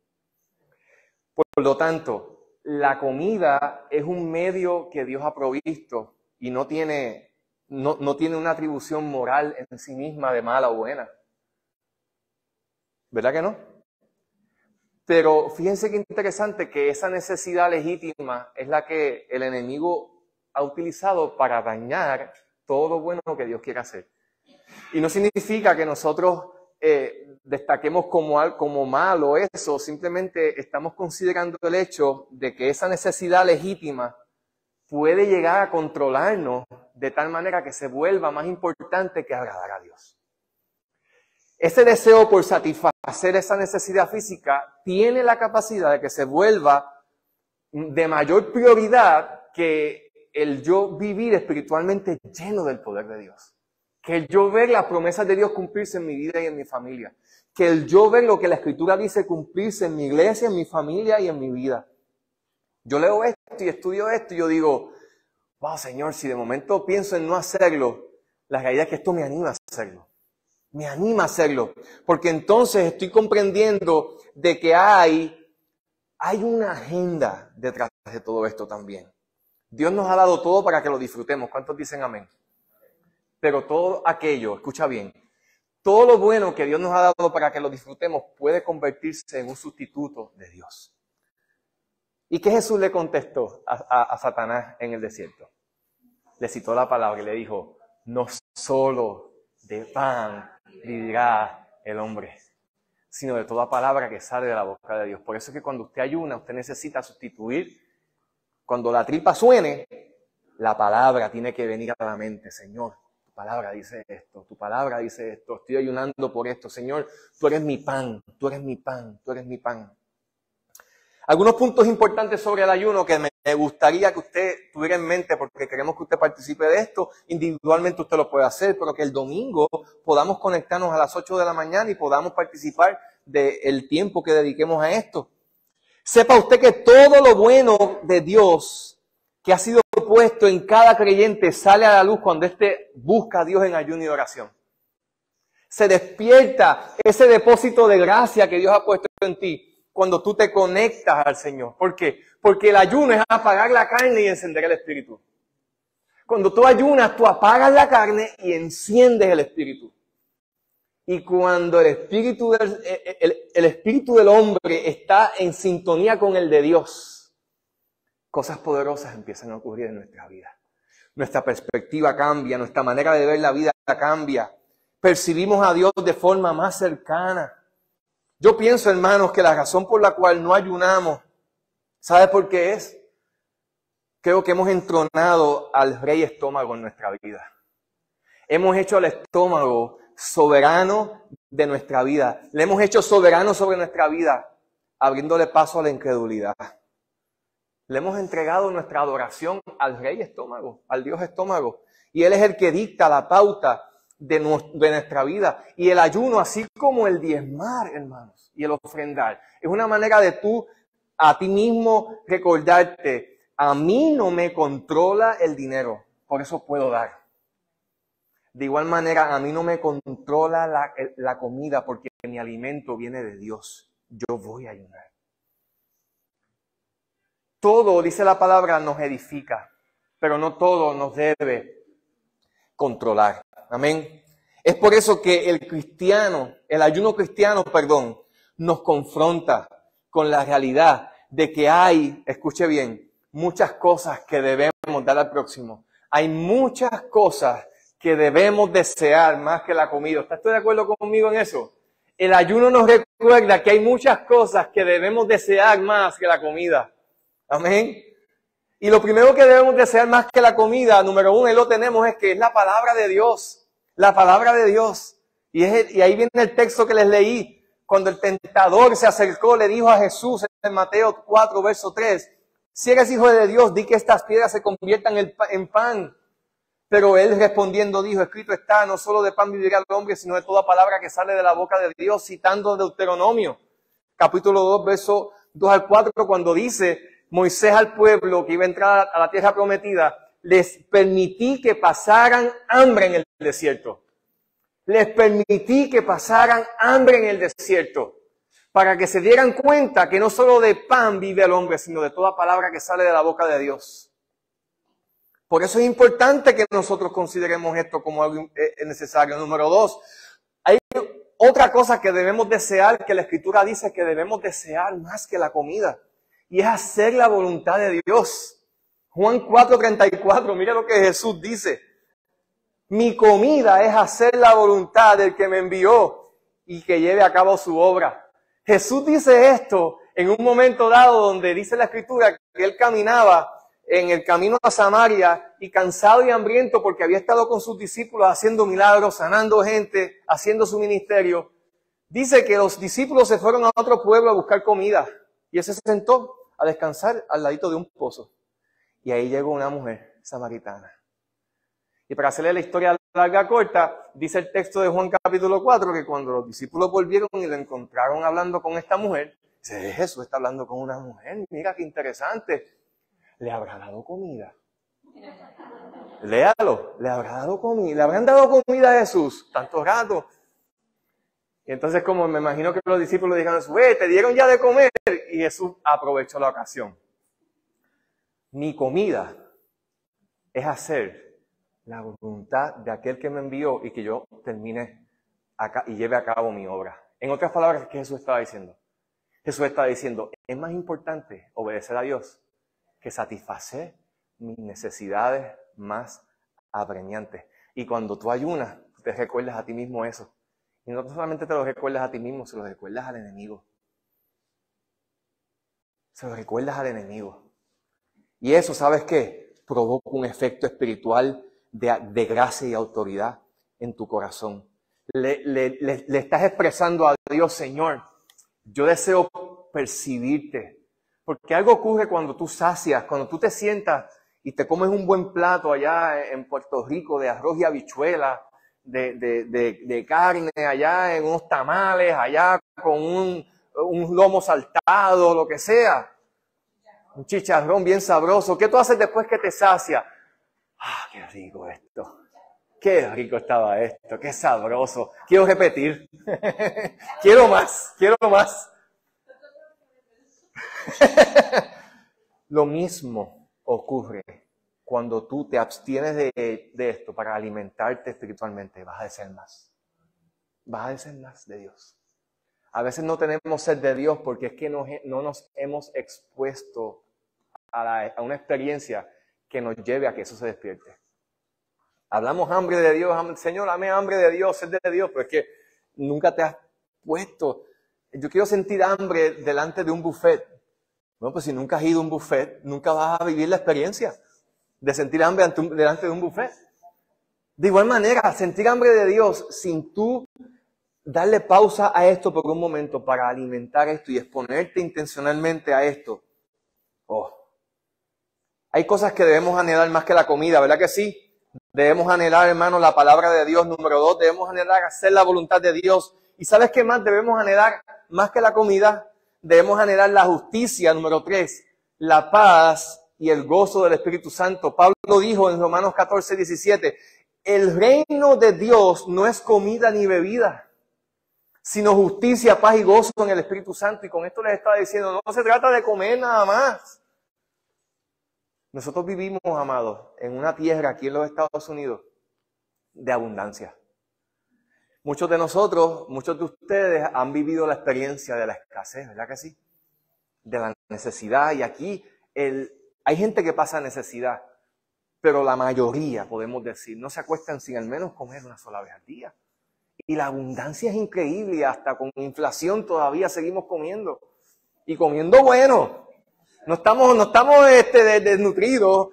Speaker 1: Por lo tanto, la comida es un medio que Dios ha provisto y no tiene una atribución moral en sí misma de mala o buena. ¿Verdad que no? Pero fíjense qué interesante que esa necesidad legítima es la que el enemigo ha utilizado para dañar todo lo bueno que Dios quiere hacer. Y no significa que nosotros destaquemos como malo eso, simplemente estamos considerando el hecho de que esa necesidad legítima puede llegar a controlarnos de tal manera que se vuelva más importante que agradar a Dios. Ese deseo por satisfacer esa necesidad física tiene la capacidad de que se vuelva de mayor prioridad que el yo vivir espiritualmente lleno del poder de Dios. Que el yo ver las promesas de Dios cumplirse en mi vida y en mi familia. Que el yo ver lo que la Escritura dice cumplirse en mi iglesia, en mi familia y en mi vida. Yo leo esto y estudio esto y yo digo, wow, Señor, si de momento pienso en no hacerlo, la realidad es que esto me anima a hacerlo. Me anima a hacerlo. Porque entonces estoy comprendiendo de que hay una agenda detrás de todo esto también. Dios nos ha dado todo para que lo disfrutemos. ¿Cuántos dicen amén? Pero todo aquello, escucha bien, todo lo bueno que Dios nos ha dado para que lo disfrutemos puede convertirse en un sustituto de Dios. ¿Y qué Jesús le contestó a Satanás en el desierto? Le citó la palabra y le dijo, no solo de pan vivirá el hombre, sino de toda palabra que sale de la boca de Dios. Por eso es que cuando usted ayuna, usted necesita sustituir. Cuando la tripa suene, la palabra tiene que venir a la mente. Señor, tu palabra dice esto, tu palabra dice esto, estoy ayunando por esto. Señor, tú eres mi pan, tú eres mi pan, tú eres mi pan. Algunos puntos importantes sobre el ayuno que me gustaría que usted tuviera en mente, porque queremos que usted participe de esto. Individualmente usted lo puede hacer, pero que el domingo podamos conectarnos a las 8 de la mañana y podamos participar del tiempo que dediquemos a esto. Sepa usted que todo lo bueno de Dios que ha sido puesto en cada creyente sale a la luz cuando éste busca a Dios en ayuno y oración. Se despierta ese depósito de gracia que Dios ha puesto en ti cuando tú te conectas al Señor. ¿Por qué? Porque el ayuno es apagar la carne y encender el espíritu. Cuando tú ayunas, tú apagas la carne y enciendes el espíritu. Y cuando el espíritu del hombre está en sintonía con el de Dios, cosas poderosas empiezan a ocurrir en nuestra vida. Nuestra perspectiva cambia, nuestra manera de ver la vida cambia. Percibimos a Dios de forma más cercana. Yo pienso, hermanos, que la razón por la cual no ayunamos, ¿sabe por qué es? Creo que hemos entronado al rey estómago en nuestra vida. Hemos hecho al estómago soberano de nuestra vida. Le hemos hecho soberano sobre nuestra vida, abriéndole paso a la incredulidad. Le hemos entregado nuestra adoración al rey estómago, al Dios estómago. Y Él es el que dicta la pauta de nuestra vida. Y el ayuno, así como el diezmar, hermanos, y el ofrendar, es una manera de tú a ti mismo recordarte: a mí no me controla el dinero, por eso puedo dar. De igual manera, a mí no me controla la comida, porque mi alimento viene de Dios. Yo voy a ayunar. Todo, dice la palabra, nos edifica, pero no todo nos debe controlar. Amén. Es por eso que el ayuno cristiano, nos confronta con la realidad de que hay, escuche bien, muchas cosas que debemos dar al próximo. Hay muchas cosas que debemos desear más que la comida. ¿Estás de acuerdo conmigo en eso? El ayuno nos recuerda que hay muchas cosas que debemos desear más que la comida. Amén. Y lo primero que debemos desear más que la comida, número uno, y lo tenemos, es que es la palabra de Dios. La palabra de Dios. Y ahí viene el texto que les leí. Cuando el tentador se acercó, le dijo a Jesús en Mateo 4, verso 3, si eres hijo de Dios, di que estas piedras se conviertan en pan. Pero él respondiendo dijo, escrito está, no solo de pan vivirá el hombre, sino de toda palabra que sale de la boca de Dios, citando Deuteronomio, capítulo 2, verso 2 al 4, cuando dice Moisés al pueblo que iba a entrar a la tierra prometida, les permití que pasaran hambre en el desierto. Les permití que pasaran hambre en el desierto, para que se dieran cuenta que no solo de pan vive el hombre, sino de toda palabra que sale de la boca de Dios. Por eso es importante que nosotros consideremos esto como algo necesario. Número 2, hay otra cosa que debemos desear, que la Escritura dice que debemos desear más que la comida, y es hacer la voluntad de Dios. Juan 4:34, mira lo que Jesús dice. Mi comida es hacer la voluntad del que me envió y que lleve a cabo su obra. Jesús dice esto en un momento dado donde dice la Escritura que Él caminaba en el camino a Samaria y cansado y hambriento porque había estado con sus discípulos haciendo milagros, sanando gente, haciendo su ministerio. Dice que los discípulos se fueron a otro pueblo a buscar comida y Él se sentó a descansar al ladito de un pozo. Y ahí llegó una mujer samaritana. Y para hacerle la historia larga corta, dice el texto de Juan capítulo 4 que cuando los discípulos volvieron y lo encontraron hablando con esta mujer, dice, Jesús está hablando con una mujer, mira qué interesante. ¿Le habrá dado comida? Léalo, ¿le habrá dado comida? ¿Le habrán dado comida a Jesús? Tanto rato. Y entonces, como me imagino que los discípulos dijeron, te dieron ya de comer. Y Jesús aprovechó la ocasión. Mi comida es hacer la voluntad de aquel que me envió y que yo termine acá y lleve a cabo mi obra. En otras palabras, ¿qué Jesús estaba diciendo? Jesús estaba diciendo, es más importante obedecer a Dios que satisfacer mis necesidades más apremiantes. Y cuando tú ayunas, te recuerdas a ti mismo eso. Y no solamente te lo recuerdas a ti mismo, se lo recuerdas al enemigo. Se lo recuerdas al enemigo. Y eso, ¿sabes qué? Provoca un efecto espiritual de gracia y autoridad en tu corazón. Le estás expresando a Dios, Señor, yo deseo percibirte. Porque algo ocurre cuando tú sacias, cuando tú te sientas y te comes un buen plato allá en Puerto Rico de arroz y habichuela, de carne, allá en unos tamales, allá con un lomo saltado, lo que sea. Un chicharrón bien sabroso. ¿Qué tú haces después que te sacia? ¡Ah, qué rico esto! ¡Qué rico estaba esto! ¡Qué sabroso! Quiero repetir. Quiero más, quiero más. Lo mismo ocurre cuando tú te abstienes de esto para alimentarte espiritualmente, vas a desear más. Vas a desear más de Dios. A veces no tenemos sed de Dios porque es que no nos hemos expuesto a una experiencia que nos lleve a que eso se despierte. Hablamos hambre de Dios, Señor, dame hambre de Dios, sed de Dios, pero es que nunca te has puesto. Yo quiero sentir hambre delante de un buffet. Bueno, pues si nunca has ido a un buffet, nunca vas a vivir la experiencia de sentir hambre delante de un buffet. De igual manera, sentir hambre de Dios sin tú darle pausa a esto por un momento para alimentar esto y exponerte intencionalmente a esto. Oh. Hay cosas que debemos anhelar más que la comida, ¿verdad que sí? Debemos anhelar, hermano, la palabra de Dios. Número 2, debemos anhelar hacer la voluntad de Dios. ¿Y sabes qué más debemos anhelar más que la comida? Debemos anhelar la justicia. Número 3, la paz y el gozo del Espíritu Santo. Pablo dijo en Romanos 14:17, el reino de Dios no es comida ni bebida, sino justicia, paz y gozo en el Espíritu Santo. Y con esto les estaba diciendo, no se trata de comer nada más. Nosotros vivimos, amados, en una tierra aquí en los Estados Unidos de abundancia. Muchos de nosotros, muchos de ustedes han vivido la experiencia de la escasez, ¿verdad que sí? De la necesidad. Y aquí hay gente que pasa necesidad, pero la mayoría, podemos decir, no se acuestan sin al menos comer una sola vez al día. Y la abundancia es increíble y hasta con inflación todavía seguimos comiendo. Y comiendo bueno. No estamos desnutridos,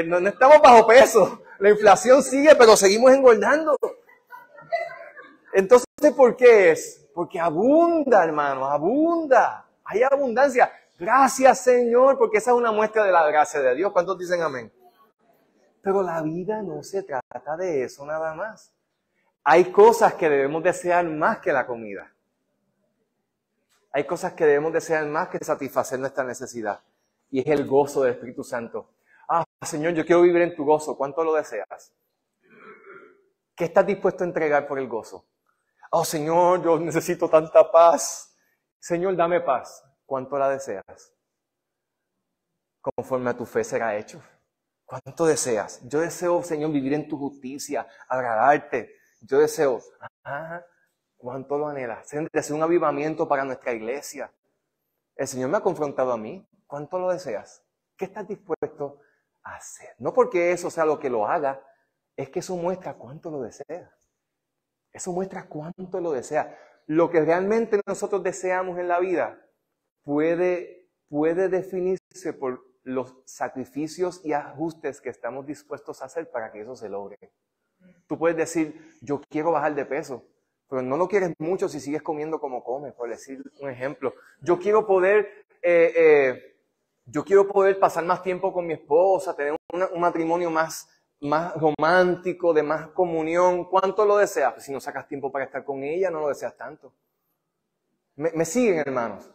Speaker 1: no estamos bajo peso. La inflación sigue, pero seguimos engordando. Entonces, ¿por qué es? Porque abunda, hermanos, abunda. Hay abundancia. Gracias, Señor, porque esa es una muestra de la gracia de Dios. ¿Cuántos dicen amén? Pero la vida no se trata de eso nada más. Hay cosas que debemos desear más que la comida. Hay cosas que debemos desear más que satisfacer nuestra necesidad. Y es el gozo del Espíritu Santo. Ah, Señor, yo quiero vivir en tu gozo. ¿Cuánto lo deseas? ¿Qué estás dispuesto a entregar por el gozo? Oh, Señor, yo necesito tanta paz. Señor, dame paz. ¿Cuánto la deseas? Conforme a tu fe será hecho. ¿Cuánto deseas? Yo deseo, Señor, vivir en tu justicia, agradarte. Yo deseo, ¿cuánto lo anhelas? Deseo un avivamiento para nuestra iglesia. El Señor me ha confrontado a mí. ¿Cuánto lo deseas? ¿Qué estás dispuesto a hacer? No porque eso sea lo que lo haga, es que eso muestra cuánto lo deseas. Eso muestra cuánto lo deseas. Lo que realmente nosotros deseamos en la vida puede definirse por los sacrificios y ajustes que estamos dispuestos a hacer para que eso se logre. Tú puedes decir, yo quiero bajar de peso, pero no lo quieres mucho si sigues comiendo como comes, por decir un ejemplo. Yo quiero poder pasar más tiempo con mi esposa, tener un matrimonio más romántico, de más comunión. ¿Cuánto lo deseas? Pues si no sacas tiempo para estar con ella, no lo deseas tanto. ¿Me siguen, hermanos?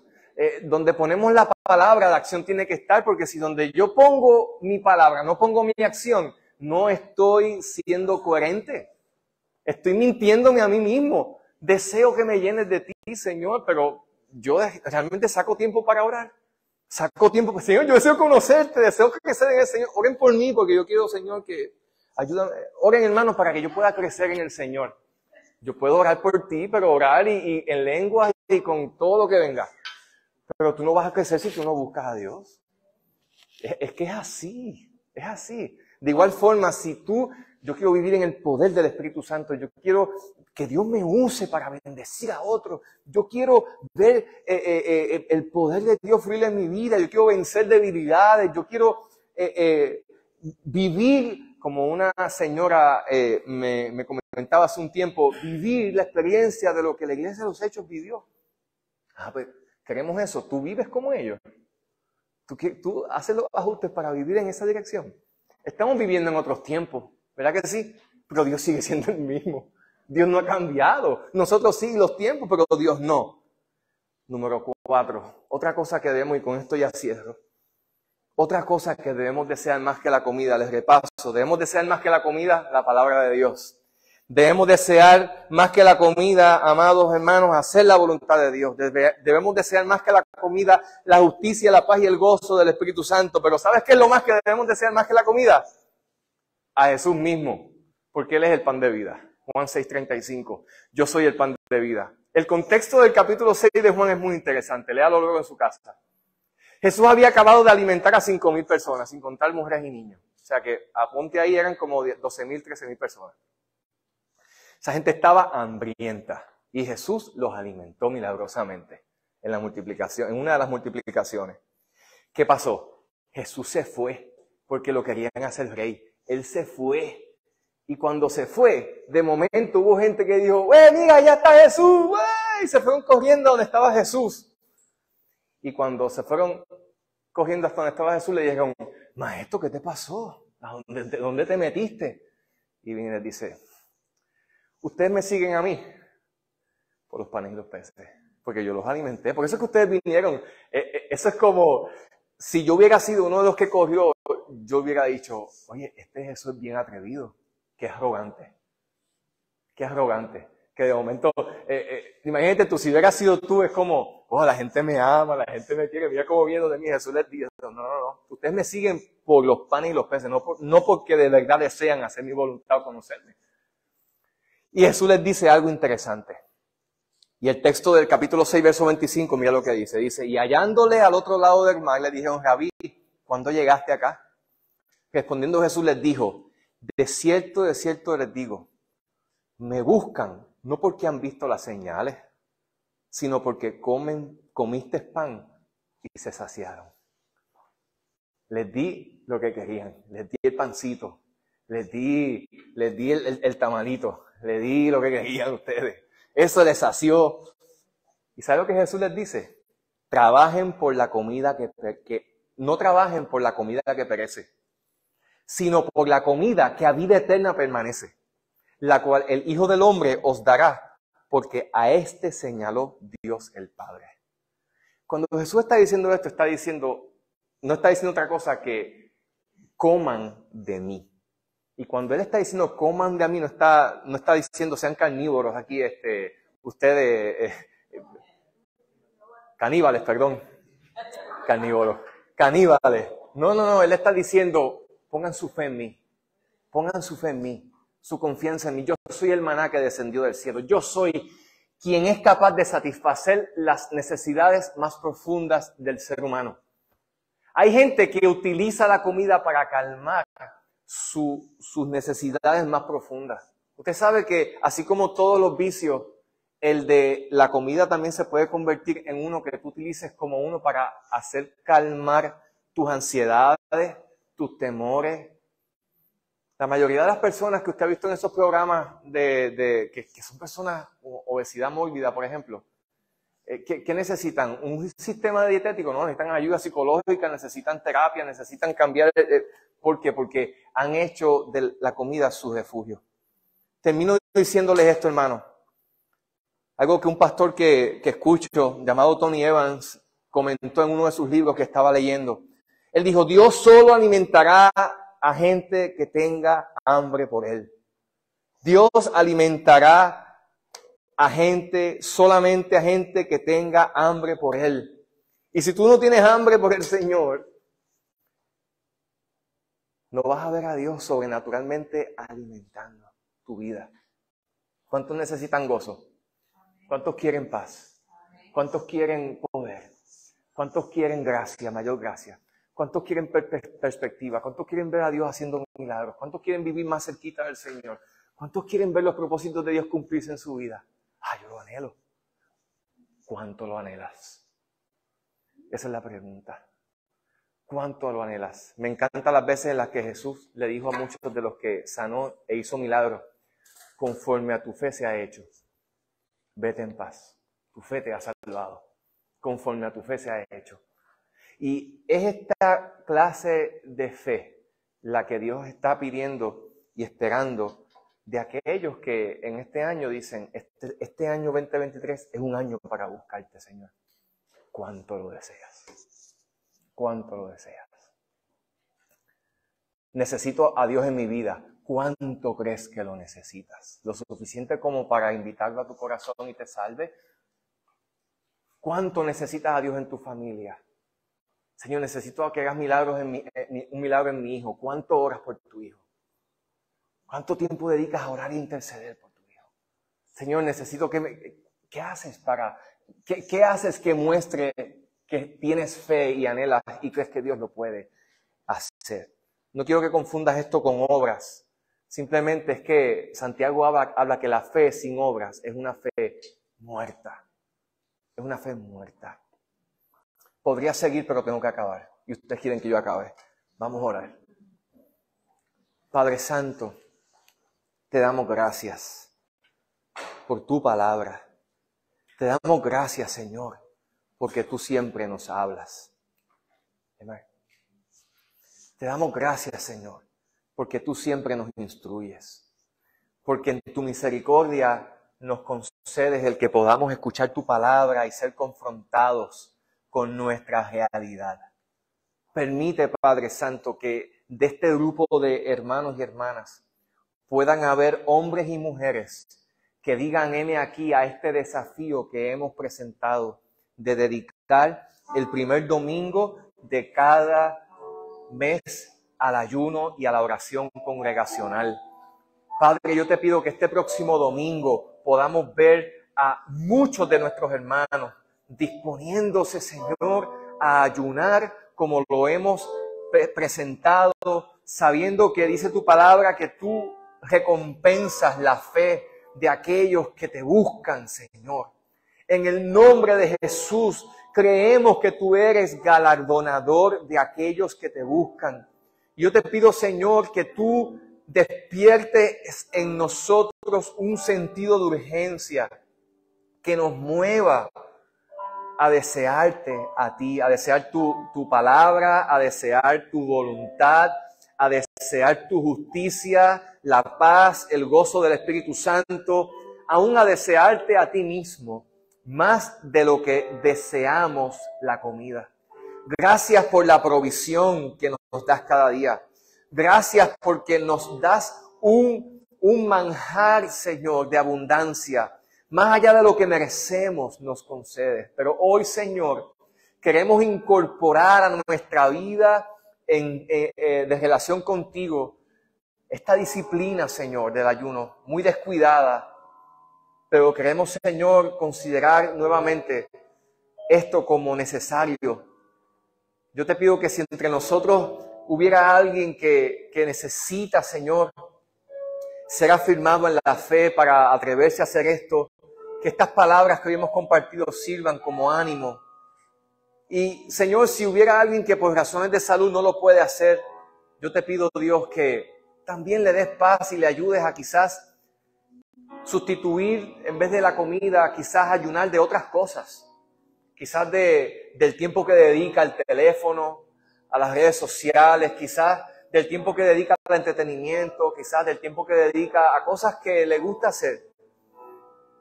Speaker 1: Donde ponemos la palabra, la acción tiene que estar, porque si donde yo pongo mi palabra, no pongo mi acción, no estoy siendo coherente. Estoy mintiéndome a mí mismo. Deseo que me llenes de ti, Señor, pero yo realmente saco tiempo para orar. Saco tiempo, Señor, yo deseo conocerte, deseo que se den el Señor. Oren por mí, porque yo quiero, Señor, que ayúdame. Oren, hermanos, para que yo pueda crecer en el Señor. Yo puedo orar por ti, pero orar y en lenguas y con todo lo que venga. Pero tú no vas a crecer si tú no buscas a Dios. Es que es así, es así. De igual forma, yo quiero vivir en el poder del Espíritu Santo, yo quiero que Dios me use para bendecir a otros, yo quiero ver el poder de Dios fluir en mi vida, yo quiero vencer debilidades, yo quiero vivir, como una señora me comentaba hace un tiempo, vivir la experiencia de lo que la Iglesia de los Hechos vivió. Pues queremos eso, tú vives como ellos, tú haces los ajustes para vivir en esa dirección. Estamos viviendo en otros tiempos, ¿verdad que sí? Pero Dios sigue siendo el mismo. Dios no ha cambiado. Nosotros sí, los tiempos, pero Dios no. Número 4. Otra cosa que debemos, y con esto ya cierro. Otra cosa que debemos desear más que la comida, les repaso. Debemos desear más que la comida, la palabra de Dios. Debemos desear más que la comida, amados hermanos, hacer la voluntad de Dios. Debemos desear más que la comida, la justicia, la paz y el gozo del Espíritu Santo. Pero ¿sabes qué es lo más que debemos desear más que la comida? a Jesús mismo, porque Él es el pan de vida. Juan 6:35, yo soy el pan de vida. El contexto del capítulo 6 de Juan es muy interesante, léalo luego en su casa. Jesús había acabado de alimentar a 5,000 personas, sin contar mujeres y niños. O sea que aponte ahí, eran como 12,000, 13,000 personas. Esa gente estaba hambrienta y Jesús los alimentó milagrosamente en la multiplicación, en una de las multiplicaciones. ¿Qué pasó? Jesús se fue porque lo querían hacer rey. Él se fue. Y cuando se fue, de momento hubo gente que dijo, mira, ya está Jesús, y se fueron corriendo a donde estaba Jesús. Y cuando se fueron corriendo hasta donde estaba Jesús, le dijeron, maestro, ¿qué te pasó? ¿Dónde te metiste? Y viene y les dice, ustedes me siguen a mí por los panes y los peces, porque yo los alimenté. Por eso es que ustedes vinieron. Eso es como, si yo hubiera sido uno de los que corrió, yo hubiera dicho, oye, este Jesús es bien atrevido. Qué arrogante, que de momento, imagínate tú, si hubiera sido tú, es como, la gente me ama, la gente me quiere, mira cómo viene de mí, Jesús les dice, no, ustedes me siguen por los panes y los peces, no porque de verdad desean hacer mi voluntad o conocerme. Y Jesús les dice algo interesante, y el texto del capítulo 6, verso 25, mira lo que dice, y hallándole al otro lado del mar, le dijeron, Rabí, ¿cuándo llegaste acá? Respondiendo Jesús les dijo, de cierto les digo, me buscan no porque han visto las señales, sino porque comiste pan y se saciaron. Les di lo que querían, les di el pancito, les di el tamalito, les di lo que querían ustedes. Eso les sació. ¿Y sabe lo que Jesús les dice? Trabajen por la comida no trabajen por la comida que perece, sino por la comida que a vida eterna permanece, la cual el Hijo del Hombre os dará, porque a éste señaló Dios el Padre. Cuando Jesús está diciendo esto, no está diciendo otra cosa que coman de mí. Y cuando Él está diciendo coman de mí, no está diciendo sean carnívoros aquí, ustedes, caníbales, caníbales. No, Él está diciendo, pongan su fe en mí, su confianza en mí. Yo soy el maná que descendió del cielo. Yo soy quien es capaz de satisfacer las necesidades más profundas del ser humano. Hay gente que utiliza la comida para calmar sus necesidades más profundas. Usted sabe que así como todos los vicios, el de la comida también se puede convertir en uno que tú utilices como uno para hacer calmar tus ansiedades, tus temores. La mayoría de las personas que usted ha visto en esos programas que son personas con obesidad mórbida, por ejemplo, ¿qué necesitan? ¿Un sistema dietético? No, necesitan ayuda psicológica, necesitan terapia, necesitan cambiar. ¿Por qué? Porque han hecho de la comida su refugio. Termino diciéndoles esto, hermano. Algo que un pastor que escucho, llamado Tony Evans, comentó en uno de sus libros que estaba leyendo. Él dijo, Dios solo alimentará a gente que tenga hambre por Él. Dios alimentará solamente a gente que tenga hambre por Él. Y si tú no tienes hambre por el Señor, no vas a ver a Dios sobrenaturalmente alimentando tu vida. ¿Cuántos necesitan gozo? ¿Cuántos quieren paz? ¿Cuántos quieren poder? ¿Cuántos quieren gracia, mayor gracia? ¿Cuántos quieren perspectiva? ¿Cuántos quieren ver a Dios haciendo milagros? ¿Cuántos quieren vivir más cerquita del Señor? ¿Cuántos quieren ver los propósitos de Dios cumplirse en su vida? Yo lo anhelo. ¿Cuánto lo anhelas? Esa es la pregunta. ¿Cuánto lo anhelas? Me encantan las veces en las que Jesús le dijo a muchos de los que sanó e hizo milagros, conforme a tu fe se ha hecho. Vete en paz. Tu fe te ha salvado. Conforme a tu fe se ha hecho. Y es esta clase de fe la que Dios está pidiendo y esperando de aquellos que en este año dicen, este año 2023 es un año para buscarte, Señor. ¿Cuánto lo deseas? ¿Cuánto lo deseas? Necesito a Dios en mi vida. ¿Cuánto crees que lo necesitas? ¿Lo suficiente como para invitarlo a tu corazón y te salve? ¿Cuánto necesitas a Dios en tu familia? Señor, necesito que hagas milagros un milagro en mi hijo. ¿Cuánto oras por tu hijo? ¿Cuánto tiempo dedicas a orar e interceder por tu hijo? Señor, necesito ¿qué haces qué haces que muestre que tienes fe y anhelas y crees que Dios lo puede hacer? No quiero que confundas esto con obras. Simplemente es que Santiago habla que la fe sin obras es una fe muerta. Es una fe muerta. Podría seguir, pero tengo que acabar. Y ustedes quieren que yo acabe. Vamos a orar. Padre Santo, te damos gracias por tu palabra. Te damos gracias, Señor, porque tú siempre nos hablas. Amén. Te damos gracias, Señor, porque tú siempre nos instruyes. Porque en tu misericordia nos concedes el que podamos escuchar tu palabra y ser confrontados con nuestra realidad. Permite, Padre Santo, que de este grupo de hermanos y hermanas puedan haber hombres y mujeres que digan heme aquí a este desafío que hemos presentado de dedicar el primer domingo de cada mes al ayuno y a la oración congregacional. Padre, yo te pido que este próximo domingo podamos ver a muchos de nuestros hermanos disponiéndose, Señor, a ayunar como lo hemos presentado, sabiendo que dice tu palabra que tú recompensas la fe de aquellos que te buscan, Señor. En el nombre de Jesús, creemos que tú eres galardonador de aquellos que te buscan. Yo te pido, Señor, que tú despiertes en nosotros un sentido de urgencia que nos mueva a desearte a ti, a desear tu palabra, a desear tu voluntad, a desear tu justicia, la paz, el gozo del Espíritu Santo, aún a desearte a ti mismo, más de lo que deseamos la comida. Gracias por la provisión que nos das cada día. Gracias porque nos das un manjar, Señor, de abundancia. Más allá de lo que merecemos, nos concedes. Pero hoy, Señor, queremos incorporar a nuestra vida de relación contigo esta disciplina, Señor, del ayuno, muy descuidada. Pero queremos, Señor, considerar nuevamente esto como necesario. Yo te pido que si entre nosotros hubiera alguien que necesita, Señor, ser afirmado en la fe para atreverse a hacer esto, que estas palabras que hoy hemos compartido sirvan como ánimo. Y, Señor, si hubiera alguien que por razones de salud no lo puede hacer, yo te pido, Dios, que también le des paz y le ayudes a quizás sustituir, en vez de la comida, quizás ayunar de otras cosas. Quizás del tiempo que dedica al teléfono, a las redes sociales, quizás del tiempo que dedica al entretenimiento, quizás del tiempo que dedica a cosas que le gusta hacer.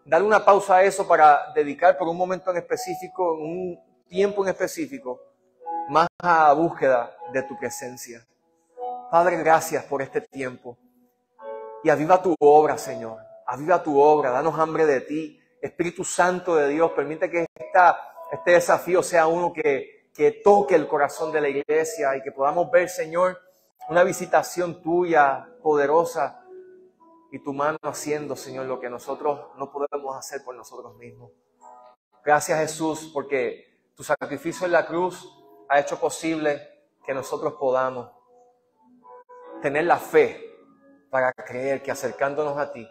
Speaker 1: Darle una pausa a eso para dedicar por un momento en específico, en un tiempo en específico, más a la búsqueda de tu presencia. Padre, gracias por este tiempo. Y aviva tu obra, Señor. Aviva tu obra, danos hambre de ti. Espíritu Santo de Dios, permite que este desafío sea uno que toque el corazón de la iglesia y que podamos ver, Señor, una visitación tuya poderosa y tu mano haciendo, Señor, lo que nosotros no podemos hacer por nosotros mismos. Gracias, Jesús, porque tu sacrificio en la cruz ha hecho posible que nosotros podamos tener la fe para creer que acercándonos a ti,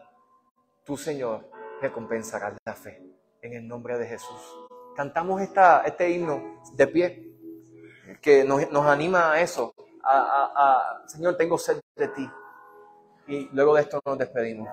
Speaker 1: tú, Señor, recompensarás la fe. En el nombre de Jesús. Cantamos este himno de pie que nos anima a eso. Señor, tengo sed de ti. Y luego de esto nos despedimos.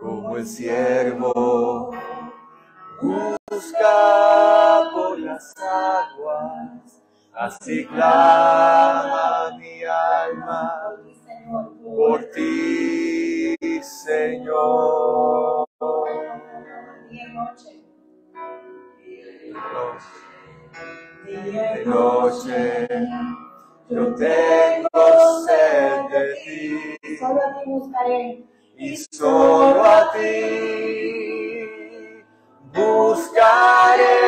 Speaker 1: Como el siervo busca por las aguas, así clama mi alma por ti, Señor. Día y noche Yo tengo sed de ti.
Speaker 2: Solo a ti buscaré.
Speaker 1: Y solo a ti buscaré.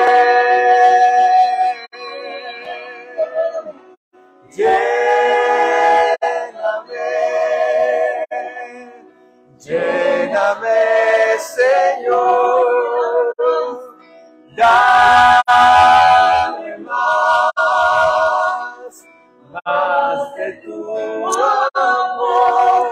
Speaker 1: Lléname, Señor, dame más de tu amor.